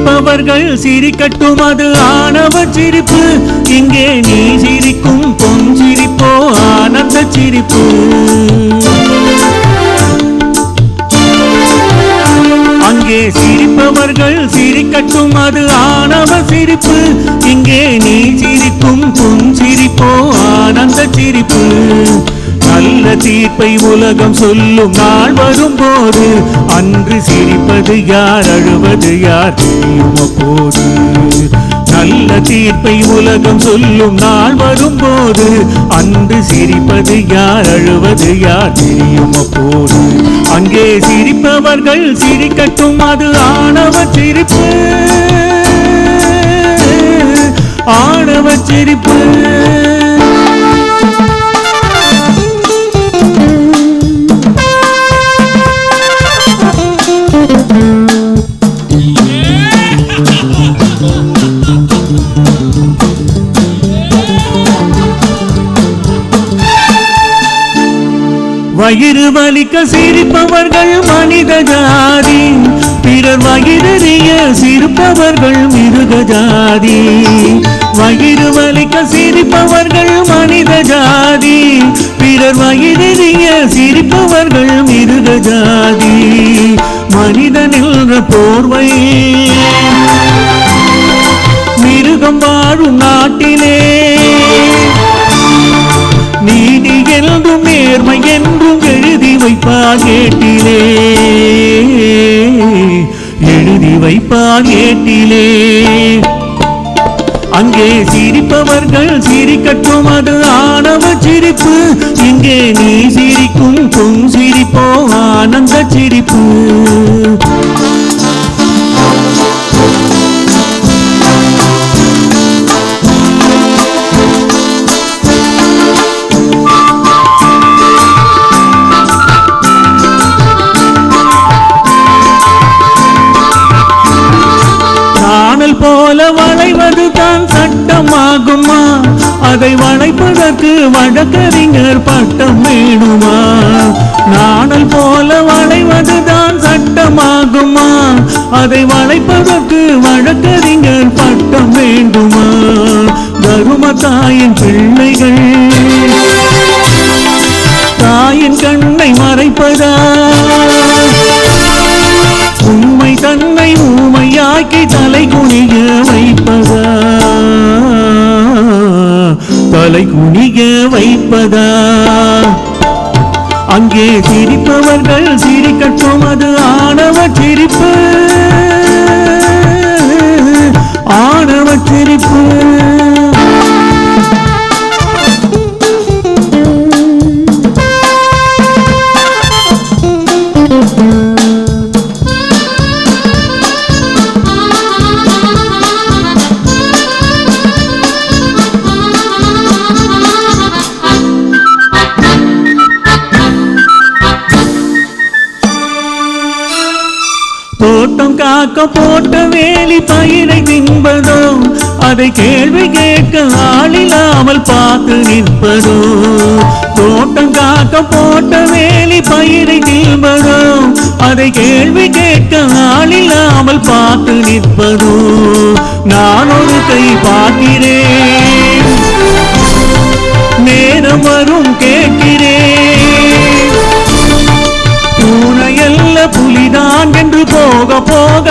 சிரிப்பவர்கள் சிரிக்கட்டும், அது ஆணவ சிரிப்பு. இங்கே நீ சிரிக்கும் பொன்சிரிப்போ ஆனந்த சிரிப்பு. அங்கே சிரிப்பவர்கள் சிரிக்கட்டும், அது ஆணவ சிரிப்பு. இங்கே நீ சிரிக்கும் பொன்சிரிப்போ ஆனந்த சிரிப்பு. நல்ல தீர்ப்பை உலகம் சொல்லும் நாள் வரும்போது அன்று சிரிப்பது யார் அழுவது யார் தெரியும் அப்போது. நல்ல தீர்ப்பை உலகம் சொல்லும் நாள் வரும்போது அன்று சிரிப்பது யார் அழுவது யார் தெரியும் அப்போது. அங்கே சிரிப்பவர்கள் சிரிக்கட்டும், அது ஆணவ சிரிப்பு ஆணவ சிரிப்பு. வயிறு வலிக்க சிரிப்பவர்கள் மனித ஜாதி, பிறர் வயிறறிய சிரிப்பவர்கள் மிருக ஜாதி. வயிறு வலிக்க சிரிப்பவர்கள் மனித ஜாதி, பிறர் வயிறறிய சிரிப்பவர்கள் மிருக ஜாதி. மனிதன் என்ற போர்வை மிருகம் வாழும் நாட்டிலே நீதி என்றும் நேர்மை என்றும் எழுதி வைப்பார் ஏட்டிலே, எழுதி வைப்பார் ஏட்டிலே. அங்கே சிரிப்பவர்கள் சிரிக்கட்டும், அது ஆணவ சிரிப்பு. இங்கே நீ சிரிக்கும் பொன்சிரிப்போ ஆனந்த சிரிப்பு. போல வளைவது தான் சட்டமாகுமா? அதை வளைப்பதற்கு வழக்கறிஞர் பட்டம் வேணுமா? நாணல் போல வளைவது தான் சட்டமாகுமா? அதை வளைப்பதற்கு வழக்கறிஞர் பட்டம் வேண்டுமா? தரும தாயின் பிள்ளைகள் தாயின் கண்ணை மறைப்பதா? உண்மை தன்னை ஊமையாக்கி தலை குனிய வைப்பதா? தலை குனிய வைப்பதா? அங்கே சிரிப்பவர்கள் சிரிக்கட்டும், அது ஆணவ சிரிப்பு ஆணவ சிரிப்பு. தோட்டம் காக்க போட்ட வேலி பயிரை தின்பதோ? அதை கேள்வி கேட்க ஆளில்லாமல் பார்த்து நிற்பதோ? தோட்டம் காக்க போட்ட வேலி பயிரை தின்பதோ? அதை கேள்வி கேட்க ஆளில்லாமல் பார்த்து நிற்பதோ? நான் ஒரு கை பார்க்கிறேன், நேரம் வரும் கேட்கிறேன். பூனையல்ல புலிதான் என்று போக போக